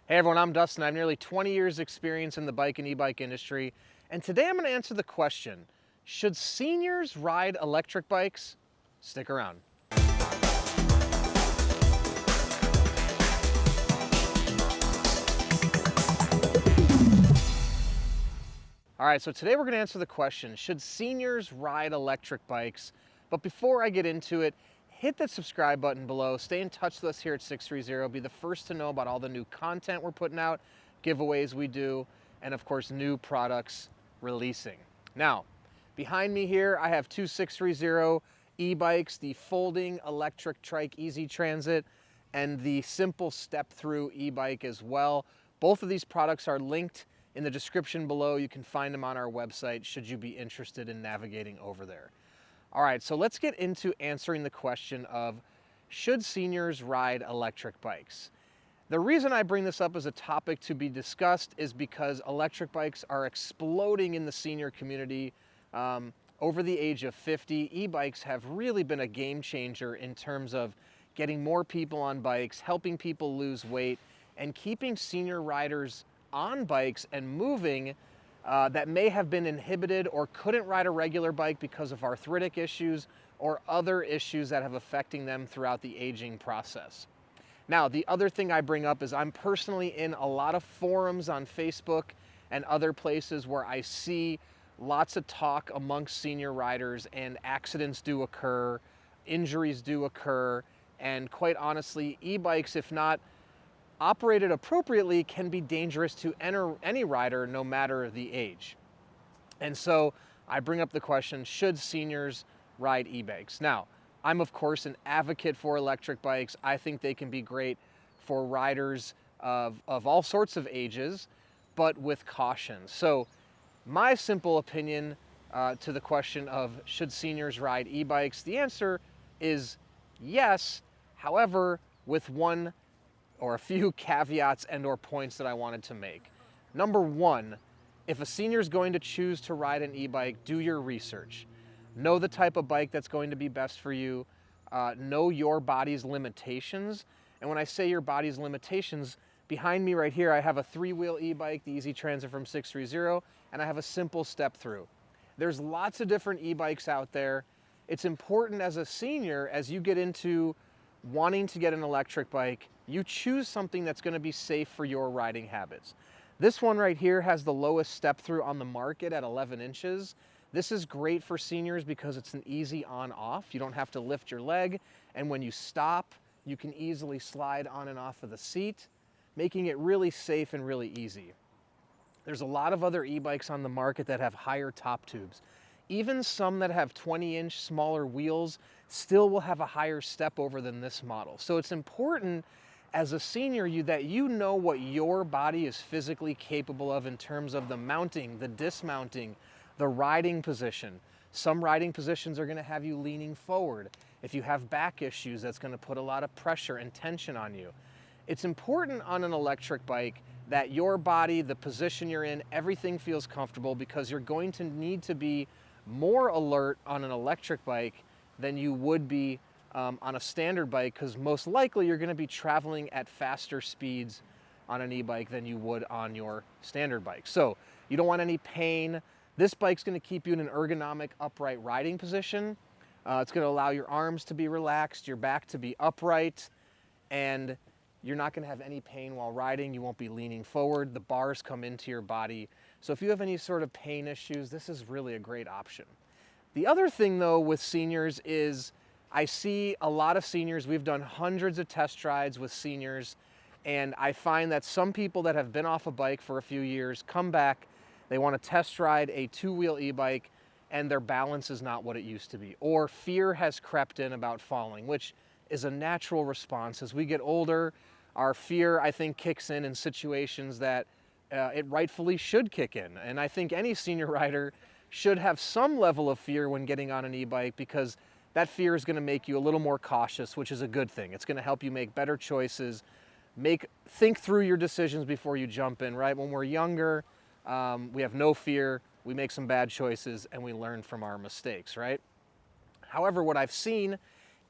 Hey everyone, I'm Dustin. I have nearly 20 years experience in the bike and e-bike industry, and today I'm going to answer the question, should seniors ride electric bikes? Stick around. All right, so today we're going to answer the question, should seniors ride electric bikes? But before I get into it, hit that subscribe button below, stay in touch with us here at 630, be the first to know about all the new content we're putting out, giveaways we do, and of course new products releasing. Now, behind me here I have two 630 e-bikes, the folding electric trike easy transit and the simple step through e-bike as well. Both of these products are linked in the description below. You can find them on our website should you be interested in navigating over there. All right, so let's get into answering the question of should seniors ride electric bikes? The reason I bring this up as a topic to be discussed is because electric bikes are exploding in the senior community. Over the age of 50, e-bikes have really been a game changer in terms of getting more people on bikes, helping people lose weight, and keeping senior riders on bikes and moving that may have been inhibited or couldn't ride a regular bike because of arthritic issues or other issues that have affecting them throughout the aging process. Now, the other thing I bring up is I'm personally in a lot of forums on Facebook and other places where I see lots of talk amongst senior riders, and accidents do occur, injuries do occur, and quite honestly, e-bikes, if not operated appropriately, can be dangerous to any rider, no matter the age. And so I bring up the question, should seniors ride e-bikes? Now, I'm of course an advocate for electric bikes. I think they can be great for riders of all sorts of ages, but with caution. So my simple opinion to the question of should seniors ride e-bikes, the answer is yes, however, with one or a few caveats and or points that I wanted to make. Number one, if a senior is going to choose to ride an e-bike, do your research. Know the type of bike that's going to be best for you. Know your body's limitations. And when I say your body's limitations, behind me right here, I have a 3-wheel e-bike, the Easy Transit from 630, and I have a simple step through. There's lots of different e-bikes out there. It's important as a senior, as you get into wanting to get an electric bike, you choose something that's going to be safe for your riding habits. This one right here has the lowest step through on the market at 11 inches. This is great for seniors because it's an easy on-off. You don't have to lift your leg, and when you stop, you can easily slide on and off of the seat, making it really safe and really easy. There's a lot of other e-bikes on the market that have higher top tubes. Even some that have 20-inch smaller wheels still will have a higher step over than this model. So it's important as a senior that you know what your body is physically capable of in terms of the mounting, the dismounting, the riding position. Some riding positions are going to have you leaning forward. If you have back issues, that's going to put a lot of pressure and tension on you. It's important on an electric bike that your body, the position you're in, everything feels comfortable, because you're going to need to be more alert on an electric bike than you would be on a standard bike, because most likely you're going to be traveling at faster speeds on an e-bike than you would on your standard bike. So you don't want any pain. This bike's going to keep you in an ergonomic upright riding position. It's going to allow your arms to be relaxed, your back to be upright, and you're not going to have any pain while riding. You won't be leaning forward. The bars come into your body. So if you have any sort of pain issues, this is really a great option. The other thing though with seniors is I see a lot of seniors, we've done hundreds of test rides with seniors, and I find that some people that have been off a bike for a few years come back, they want to test ride a 2-wheel e-bike, and their balance is not what it used to be. Or fear has crept in about falling, which is a natural response. As we get older, our fear, I think, kicks in situations that it rightfully should kick in. And I think any senior rider should have some level of fear when getting on an e-bike, because that fear is going to make you a little more cautious, which is a good thing. It's going to help you make better choices, think through your decisions before you jump in, right? When we're younger, we have no fear, we make some bad choices, and we learn from our mistakes, right? However, what I've seen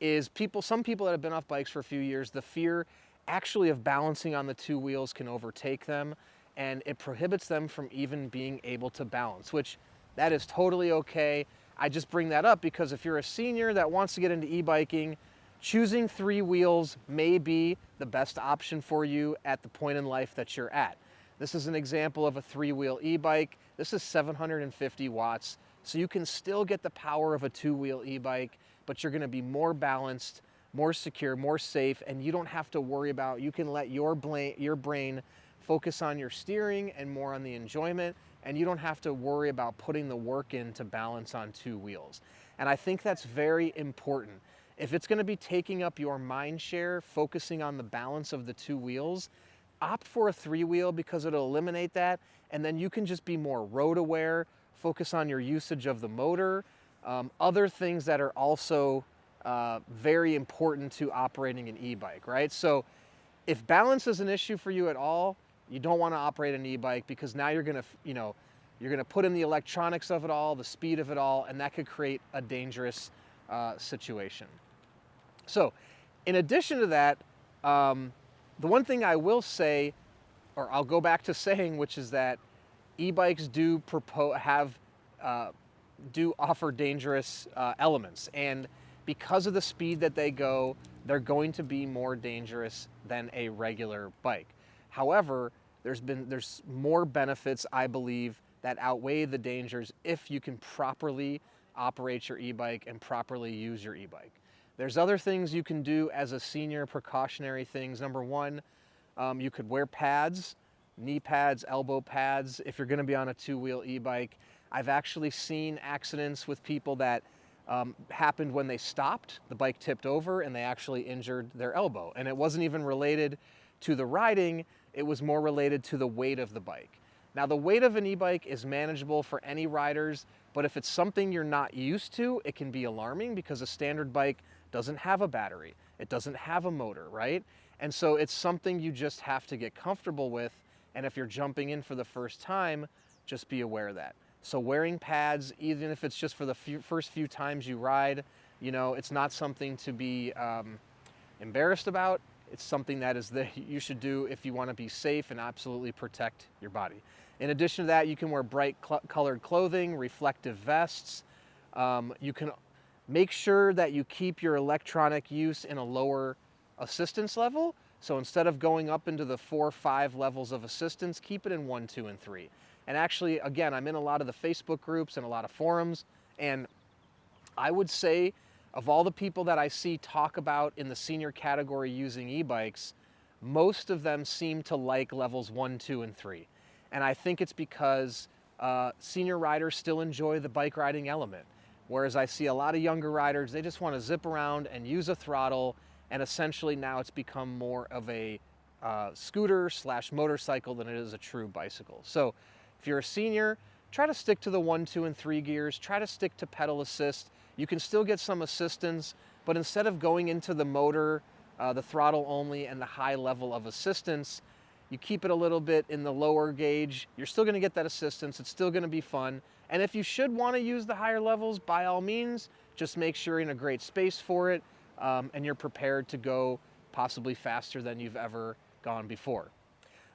is some people that have been off bikes for a few years, the fear actually of balancing on the two wheels can overtake them, and it prohibits them from even being able to balance, which that is totally okay. I just bring that up because if you're a senior that wants to get into e-biking, choosing three wheels may be the best option for you at the point in life that you're at. This is an example of a three-wheel e-bike. This is 750 watts, so you can still get the power of a two-wheel e-bike, but you're gonna be more balanced, more secure, more safe, and you don't have to worry about, you can let your brain focus on your steering and more on the enjoyment, and you don't have to worry about putting the work in to balance on two wheels. And I think that's very important. If it's gonna be taking up your mind share, focusing on the balance of the two wheels, opt for a three-wheel because it'll eliminate that, and then you can just be more road aware, focus on your usage of the motor, other things that are also very important to operating an e-bike, right? So if balance is an issue for you at all, you don't want to operate an e-bike because now you're gonna, you're gonna put in the electronics of it all, the speed of it all, and that could create a dangerous situation. So in addition to that, the one thing I will say, or I'll go back to saying, which is that e-bikes do offer dangerous elements, and because of the speed that they go, they're going to be more dangerous than a regular bike. However, there's more benefits, I believe, that outweigh the dangers if you can properly operate your e-bike and properly use your e-bike. There's other things you can do as a senior, precautionary things. Number one, you could wear pads, knee pads, elbow pads, if you're gonna be on a two-wheel e-bike. I've actually seen accidents with people that happened when they stopped, the bike tipped over, and they actually injured their elbow. And it wasn't even related to the riding, it was more related to the weight of the bike. Now, the weight of an e-bike is manageable for any riders, but if it's something you're not used to, it can be alarming because a standard bike doesn't have a battery, it doesn't have a motor, right? And so it's something you just have to get comfortable with, and if you're jumping in for the first time, just be aware of that. So wearing pads, even if it's just for the first few times you ride, it's not something to be embarrassed about. It's something that you should do if you want to be safe and absolutely protect your body. In addition to that, you can wear bright colored clothing, reflective vests. You can make sure that you keep your electronic use in a lower assistance level. So instead of going up into the 4 or 5 levels of assistance, keep it in 1, 2, and 3. And actually, again, I'm in a lot of the Facebook groups and a lot of forums, and I would say of all the people that I see talk about in the senior category using e-bikes, most of them seem to like levels 1, 2, and 3. And I think it's because senior riders still enjoy the bike riding element. Whereas I see a lot of younger riders, they just want to zip around and use a throttle, and essentially now it's become more of a scooter / motorcycle than it is a true bicycle. So if you're a senior, try to stick to the 1, 2, and 3 gears, try to stick to pedal assist. You can still get some assistance, but instead of going into the motor, the throttle only, and the high level of assistance, you keep it a little bit in the lower gauge. You're still gonna get that assistance, it's still gonna be fun. And if you should wanna use the higher levels, by all means, just make sure you're in a great space for it, and you're prepared to go possibly faster than you've ever gone before.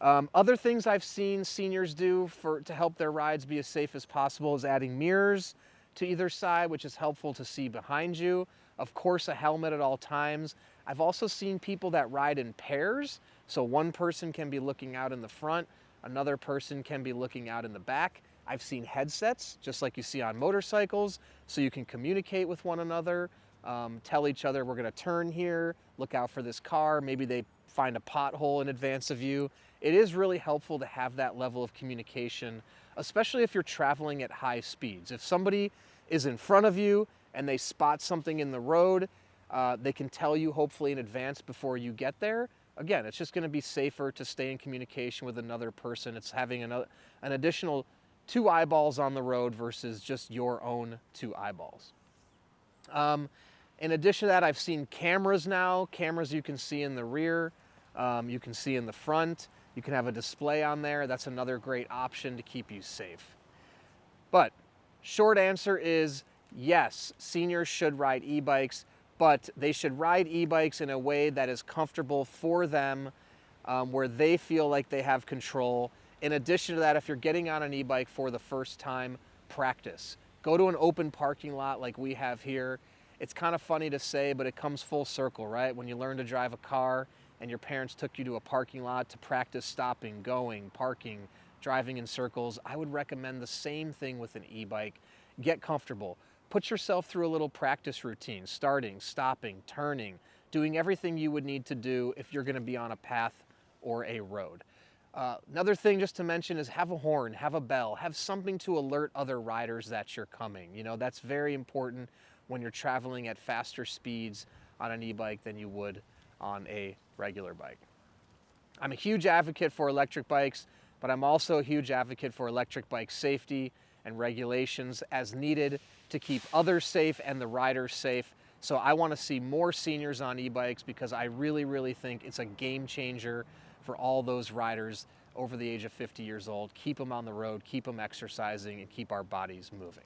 Other things I've seen seniors do to help their rides be as safe as possible is adding mirrors to either side, which is helpful to see behind you. Of course, a helmet at all times. I've also seen people that ride in pairs. So one person can be looking out in the front, another person can be looking out in the back. I've seen headsets, just like you see on motorcycles, so you can communicate with one another, tell each other, we're gonna turn here, look out for this car, maybe they find a pothole in advance of you. It is really helpful to have that level of communication, especially if you're traveling at high speeds. If somebody is in front of you and they spot something in the road, they can tell you hopefully in advance before you get there. Again, it's just gonna be safer to stay in communication with another person. It's having an additional 2 eyeballs on the road versus just your own 2 eyeballs. In addition to that, I've seen cameras now. Cameras you can see in the rear, you can see in the front. You can have a display on there. That's another great option to keep you safe. But short answer is yes, seniors should ride e-bikes, but they should ride e-bikes in a way that is comfortable for them, where they feel like they have control. In addition to that, if you're getting on an e-bike for the first time, practice. Go to an open parking lot like we have here. It's kind of funny to say, but it comes full circle, right? When you learn to drive a car and your parents took you to a parking lot to practice stopping, going, parking, driving in circles, I would recommend the same thing with an e-bike. Get comfortable. Put yourself through a little practice routine, starting, stopping, turning, doing everything you would need to do if you're going to be on a path or a road. Another thing just to mention is have a horn, have a bell, have something to alert other riders that you're coming. You know, that's very important when you're traveling at faster speeds on an e-bike than you would on a regular bike. I'm a huge advocate for electric bikes, but I'm also a huge advocate for electric bike safety and regulations as needed to keep others safe and the riders safe. So I want to see more seniors on e-bikes because I really think it's a game changer for all those riders over the age of 50 years old. Keep them on the road, keep them exercising, and keep our bodies moving.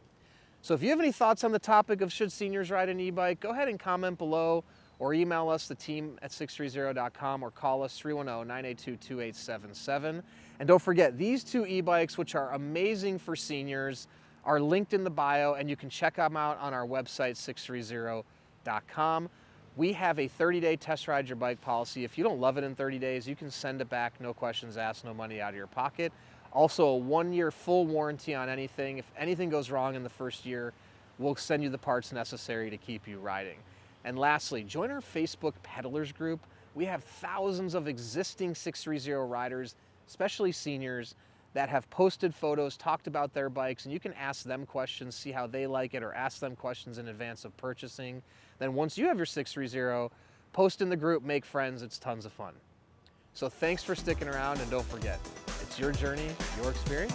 So if you have any thoughts on the topic of should seniors ride an e-bike, go ahead and comment below or email us, the team at 630.com, or call us 310-982-2877. And don't forget, these two e-bikes, which are amazing for seniors, are linked in the bio, and you can check them out on our website, 630.com. We have a 30-day test ride your bike policy. If you don't love it in 30 days, you can send it back, no questions asked, no money out of your pocket. Also, a 1-year full warranty on anything. If anything goes wrong in the first year, we'll send you the parts necessary to keep you riding. And lastly, join our Facebook peddlers group. We have thousands of existing 630 riders, especially seniors, that have posted photos, talked about their bikes, and you can ask them questions, see how they like it, or ask them questions in advance of purchasing. Then once you have your 630, post in the group, make friends, it's tons of fun. So thanks for sticking around, and don't forget, it's your journey, your experience,